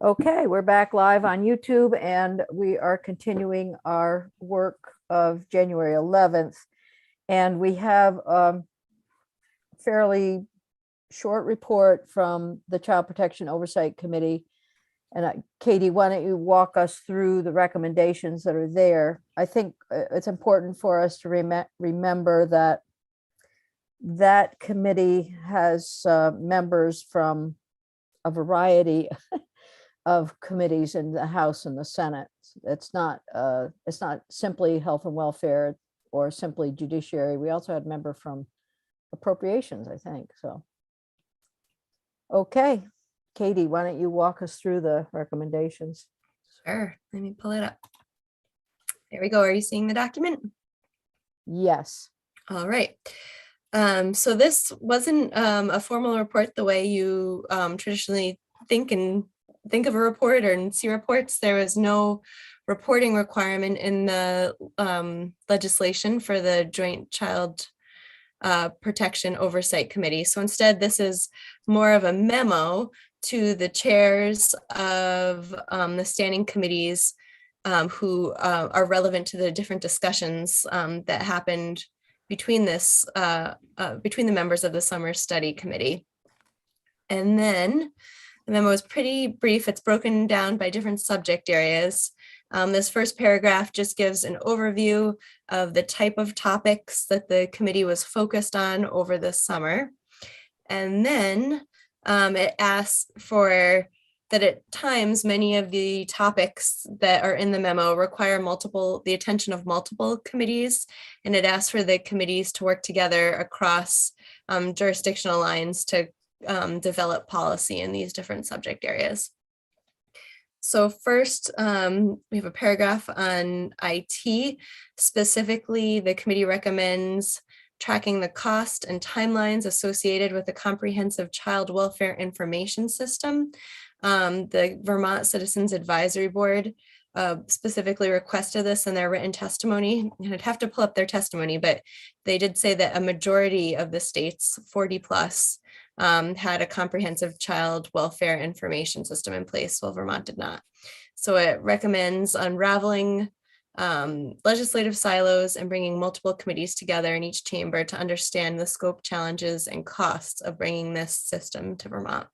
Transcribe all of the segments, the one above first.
Okay, we're back live on YouTube and we are continuing our work of January 11th. And we have a fairly short report from the Child Protection Oversight Committee. And Katie, why don't you walk us through the recommendations that are there? I think it's important for us to remember that that committee has members from a variety of committees in the House and the Senate. It's not simply health and welfare or simply judiciary. We also had a member from appropriations, I think. So, okay, Katie, why don't you walk us through the recommendations? Sure, let me pull it up. There we go. Are you seeing the document? Yes. All right. So this wasn't a formal report the way you traditionally think of a report or see reports. There was no reporting requirement in the legislation for the Joint Child Protection Oversight Committee. So instead, this is more of a memo to the chairs of the standing committees who are relevant to the different discussions that happened between the members of the Summer Study Committee. And then the memo is pretty brief. It's broken down by different subject areas. This first paragraph just gives an overview of the type of topics that the committee was focused on over the summer. And then it asks for that at times, many of the topics that are in the memo require the attention of multiple committees. And it asks for the committees to work together across jurisdictional lines to develop policy in these different subject areas. So first, we have a paragraph on IT. Specifically, the committee recommends tracking the cost and timelines associated with the comprehensive child welfare information system. The Vermont Citizens Advisory Board specifically requested this in their written testimony. And I'd have to pull up their testimony, but they did say that a majority of the states, 40 plus, had a comprehensive child welfare information system in place, while Vermont did not. So it recommends unraveling legislative silos and bringing multiple committees together in each chamber to understand the scope, challenges, and costs of bringing this system to Vermont.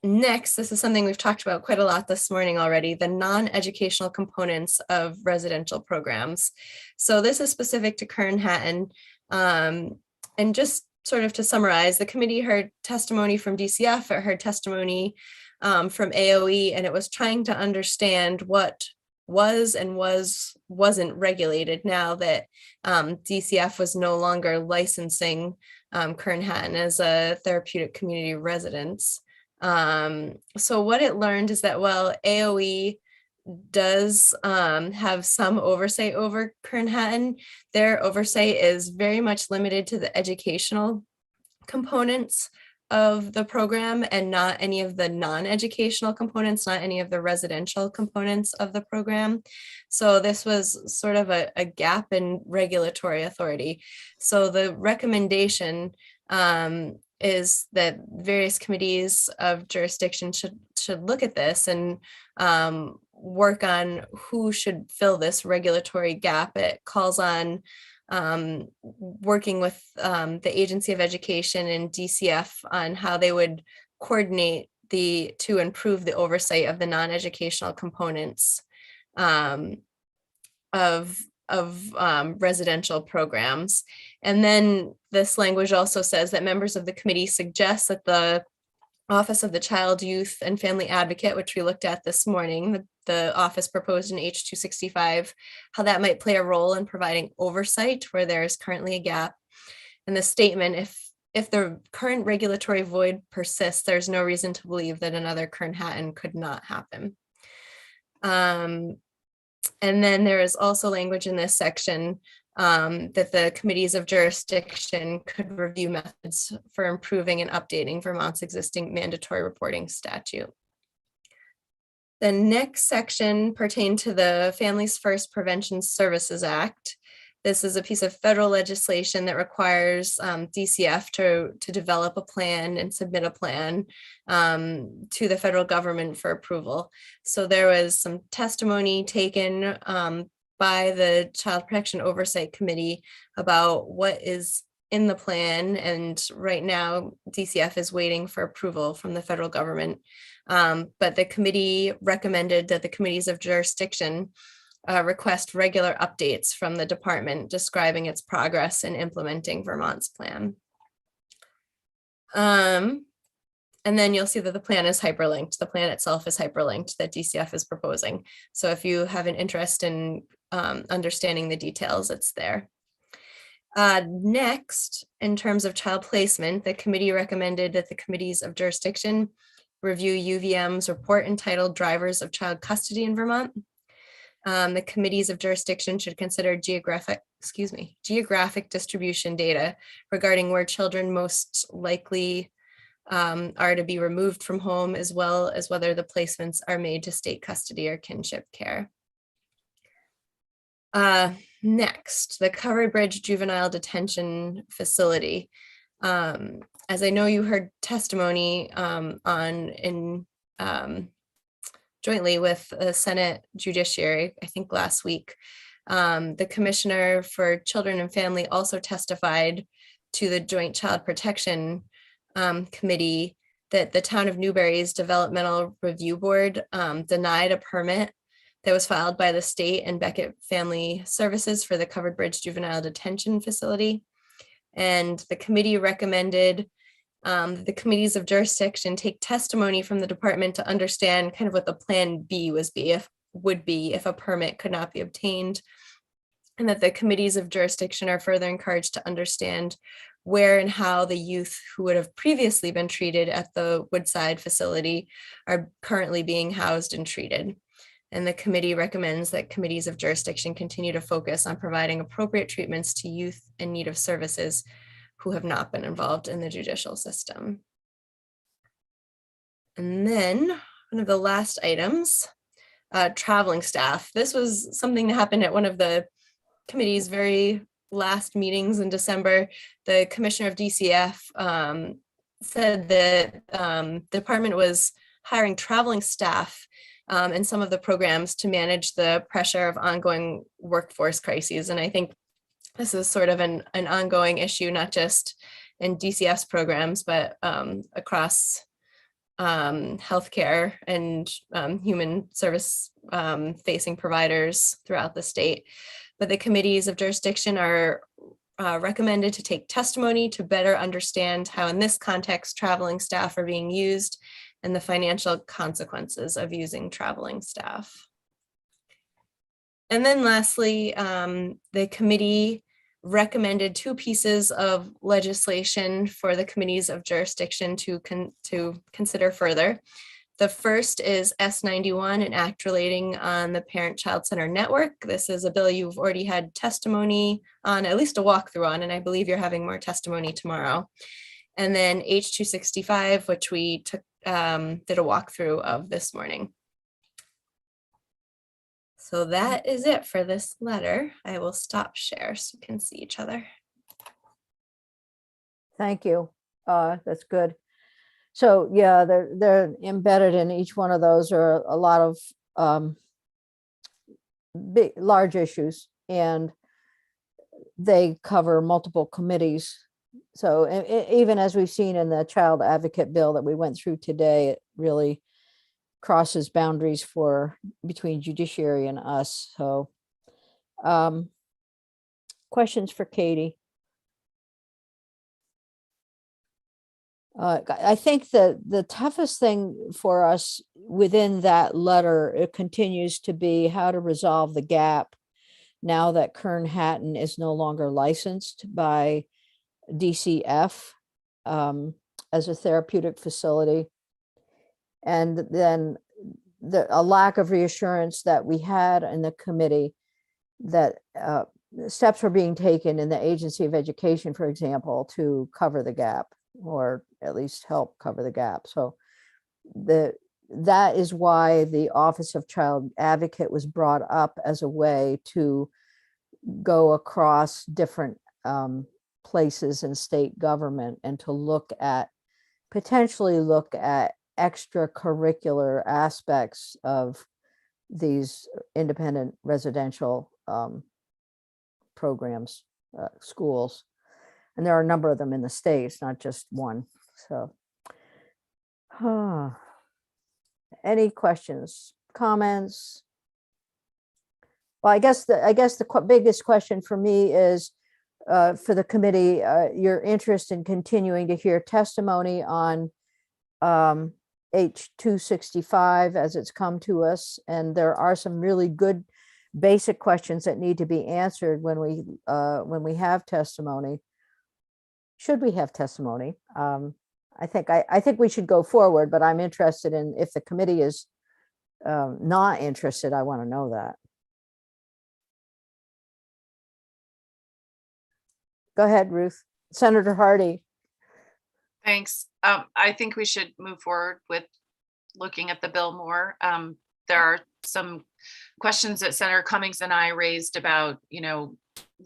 Next, this is something we've talked about quite a lot this morning already, the non-educational components of residential programs. So this is specific to Kern-Hatton. And just sort of to summarize, the committee heard testimony from DCF, it heard testimony from AOE, and it was trying to understand what was and wasn't regulated now that DCF was no longer licensing Kern-Hatton as a therapeutic community residence. So what it learned is that while AOE does have some oversight over Kern-Hatton, their oversight is very much limited to the educational components of the program and not any of the non-educational components, not any of the residential components of the program. So this was sort of a gap in regulatory authority. So the recommendation is that various committees of jurisdiction should look at this and work on who should fill this regulatory gap. It calls on working with the Agency of Education and DCF on how they would coordinate to improve the oversight of the non-educational components of residential programs. And then this language also says that members of the committee suggest that the Office of the Child, Youth, and Family Advocate, which we looked at this morning, the office proposed in H265, how that might play a role in providing oversight where there is currently a gap. And the statement, if the current regulatory void persists, there's no reason to believe that another Kern-Hatton could not happen. And then there is also language in this section that the committees of jurisdiction could review methods for improving and updating Vermont's existing mandatory reporting statute. The next section pertained to the Families First Prevention Services Act. This is a piece of federal legislation that requires DCF to develop a plan and submit a plan to the federal government for approval. So there was some testimony taken by the Child Protection Oversight Committee about what is in the plan. And right now, DCF is waiting for approval from the federal government. But the committee recommended that the committees of jurisdiction request regular updates from the department describing its progress in implementing Vermont's plan. And then you'll see that the plan is hyperlinked. The plan itself is hyperlinked that DCF is proposing. So if you have an interest in understanding the details, it's there. Next, in terms of child placement, the committee recommended that the committees of jurisdiction review UVM's report entitled Drivers of Child Custody in Vermont. The committees of jurisdiction should consider geographic distribution data regarding where children most likely are to be removed from home, as well as whether the placements are made to state custody or kinship care. Next, the Covered Bridge Juvenile Detention Facility. As I know you heard testimony jointly with the Senate Judiciary, I think last week, the Commissioner for Children and Family also testified to the Joint Child Protection Committee that the town of Newbury's Developmental Review Board denied a permit that was filed by the state and Beckett Family Services for the Covered Bridge Juvenile Detention Facility. And the committee recommended the committees of jurisdiction take testimony from the department to understand kind of what the plan B would be if a permit could not be obtained, and that the committees of jurisdiction are further encouraged to understand where and how the youth who would have previously been treated at the Woodside facility are currently being housed and treated. And the committee recommends that committees of jurisdiction continue to focus on providing appropriate treatments to youth in need of services who have not been involved in the judicial system. And then one of the last items, traveling staff. This was something that happened at one of the committee's very last meetings in December. The Commissioner of DCF said that the department was hiring traveling staff and some of the programs to manage the pressure of ongoing workforce crises. And I think this is sort of an ongoing issue, not just in DCF's programs, but across healthcare and human service facing providers throughout the state. But the committees of jurisdiction are recommended to take testimony to better understand how in this context traveling staff are being used and the financial consequences of using traveling staff. And then lastly, the committee recommended two pieces of legislation for the committees of jurisdiction to consider further. The first is S91, an act relating on the Parent-Child Center Network. This is a bill you've already had testimony on, at least a walkthrough on, and I believe you're having more testimony tomorrow. And then H265, which we did a walkthrough of this morning. So that is it for this letter. I will stop share so you can see each other. Thank you. That's good. So yeah, they're embedded in each one of those are a lot of large issues, and they cover multiple committees. So even as we've seen in the child advocate bill that we went through today, it really crosses boundaries between judiciary and us. So questions for Katie? I think that the toughest thing for us within that letter, it continues to be how to resolve the gap now that Kern Hatton is no longer licensed by DCF as a therapeutic facility. And then a lack of reassurance that we had in the committee that steps were being taken in the Agency of Education, for example, to cover the gap, or at least help cover the gap. So that is why the Office of Child Advocate was brought up as a way to go across different places in state government and to potentially look at extracurricular aspects of these independent residential programs, schools. And there are a number of them in the states, not just one. So, any questions, comments? Well, I guess the biggest question for me is for the committee, your interest in continuing to hear testimony on H-265 as it's come to us. And there are some really good basic questions that need to be answered when we have testimony. Should we have testimony? I think we should go forward, but I'm interested in, if the committee is not interested, I want to know that. Go ahead, Ruth. Senator Hardy. Thanks. I think we should move forward with looking at the bill more. There are some questions that Senator Cummings and I raised about,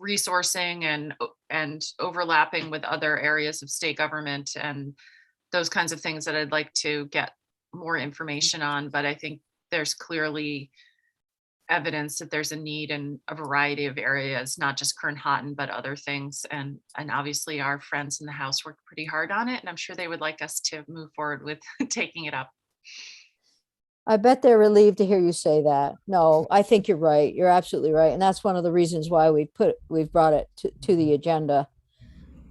resourcing and overlapping with other areas of state government and those kinds of things that I'd like to get more information on. But I think there's clearly evidence that there's a need in a variety of areas, not just Kern-Houghton, but other things. And obviously our friends in the House worked pretty hard on it, and I'm sure they would like us to move forward with taking it up. I bet they're relieved to hear you say that. No, I think you're right. You're absolutely right. And that's one of the reasons why we've brought it to the agenda.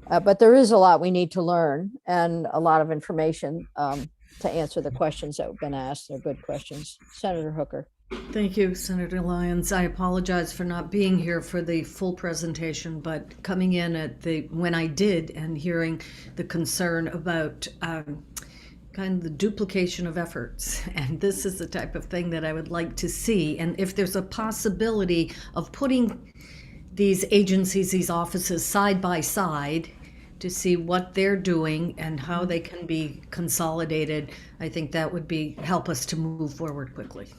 But there is a lot we need to learn and a lot of information to answer the questions that have been asked. They're good questions. Senator Hooker. Thank you, Senator Lyons. I apologize for not being here for the full presentation, but coming in when I did and hearing the concern about kind of the duplication of efforts. And this is the type of thing that I would like to see. And if there's a possibility of putting these agencies, these offices side by side to see what they're doing and how they can be consolidated, I think that would help us to move forward quickly.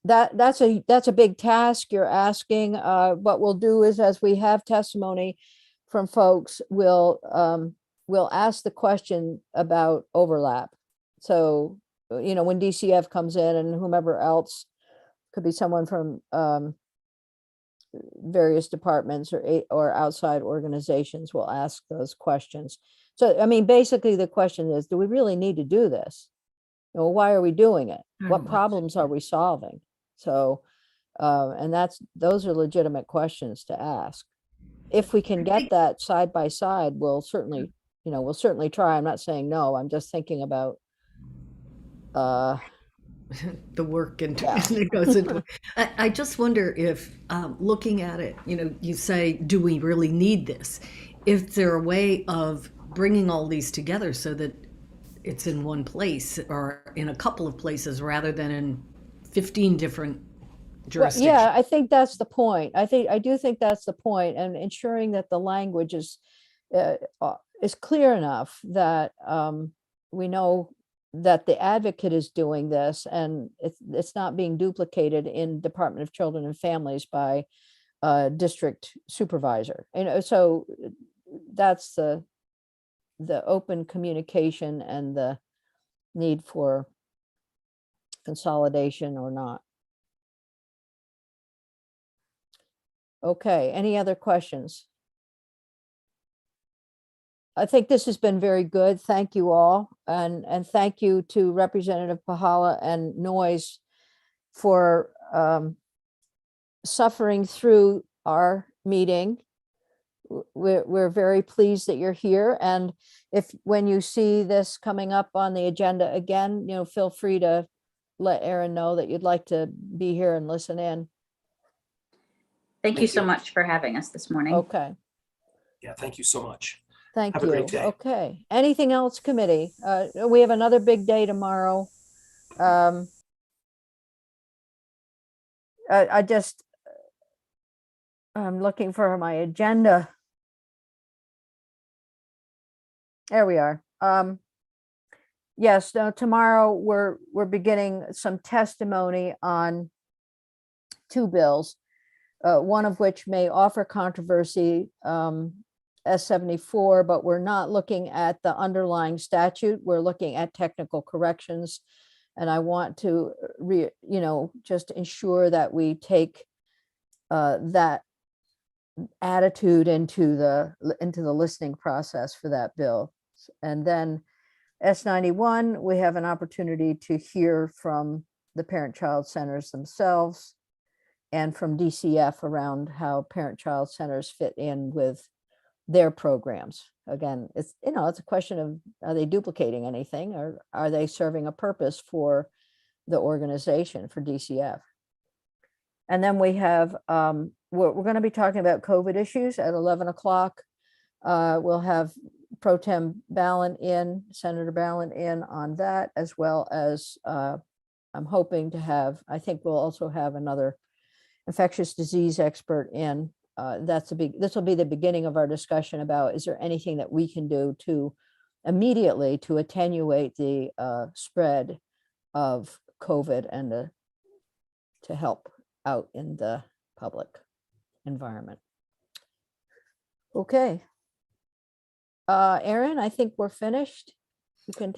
That's a big task you're asking. What we'll do is, as we have testimony from folks, we'll ask the question about overlap. So, when DCF comes in and whomever else, could be someone from various departments or outside organizations, will ask those questions. So, I mean, basically the question is, do we really need to do this? Why are we doing it? What problems are we solving? So, and those are legitimate questions to ask. If we can get that side by side, we'll certainly try. I'm not saying no. I'm just thinking about the work that goes into it. I just wonder if looking at it, you say, do we really need this? If there a way of bringing all these together so that it's in one place or in a couple of places rather than in 15 different jurisdictions. Well, yeah, I think that's the point. I do think that's the point, and ensuring that the language is clear enough that we know that the advocate is doing this, and it's not being duplicated in Department of Children and Families by district supervisor. So that's the open communication and the need for consolidation or not. Okay, any other questions? I think this has been very good. Thank you all. And thank you to Representative Pahala and Noyes for suffering through our meeting. We're very pleased that you're here. And when you see this coming up on the agenda again, feel free to let Erin know that you'd like to be here and listen in. Thank you so much for having us this morning. Okay. Yeah, thank you so much. Thank you. Have a great day. Okay. Anything else, committee? We have another big day tomorrow. I'm looking for my agenda. There we are. Yes, tomorrow we're beginning some testimony on two bills. one of which may offer controversy, S74, but we're not looking at the underlying statute. We're looking at technical corrections. And I want to just ensure that we take that attitude into the listening process for that bill. And then S91, we have an opportunity to hear from the parent-child centers themselves and from DCF around how parent-child centers fit in with their programs. Again, it's a question of, are they duplicating anything, or are they serving a purpose for the organization, for DCF? And then we have, we're going to be talking about COVID issues at 11 o'clock. We'll have Pro Tem Senator Ballin in on that, as well as I'm hoping to have, I think we'll also have another infectious disease expert in. This will be the beginning of our discussion about, is there anything that we can do to immediately to attenuate the spread of COVID and to help out in the public environment. Okay. Erin, I think we're finished. You can